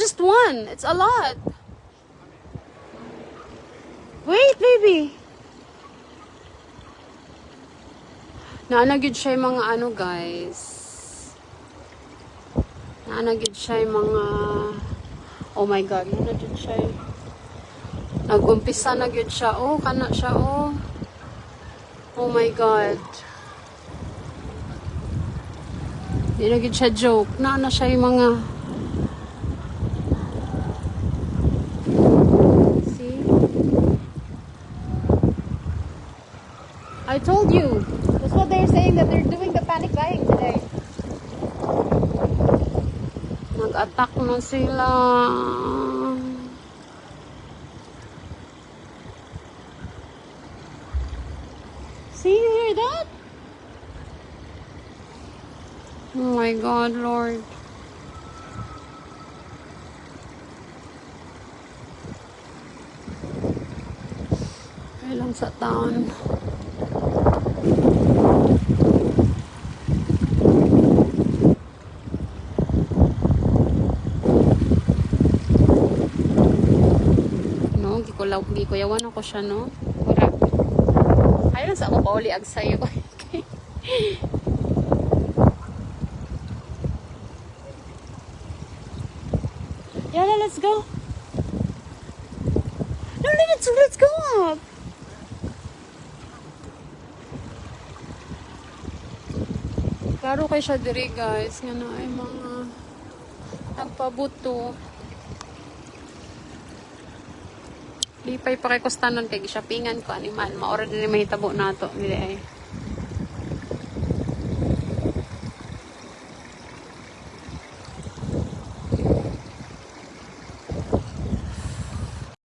just one. It's a lot. Wait, baby. Naanagid siya yung mga ano, guys. Naanagid siya yung mga... Oh my God, naanagid siya yung... Nag-umpisa na gid siya. Oh, kana siya, oh. Oh my God. Hindi na gid siya joke. Naana siya yung mga... See? I told you. That's what they're saying, that they're doing the panic buying today. Nag-attack na sila. See, you hear that? Oh my God, Lord. Kailang sa town. No, gikuyawan ako siya, no? Wala. Ayun sa ako pauli ag sayo. Okay. Yala, let's go. No, let's go up. Klaro kay siya diri, guys. Nga na ay mga nagpabuto. Lipay pa kay kustanon kay gishoppingan ko animal. Maora din mahitabo nato dili ay.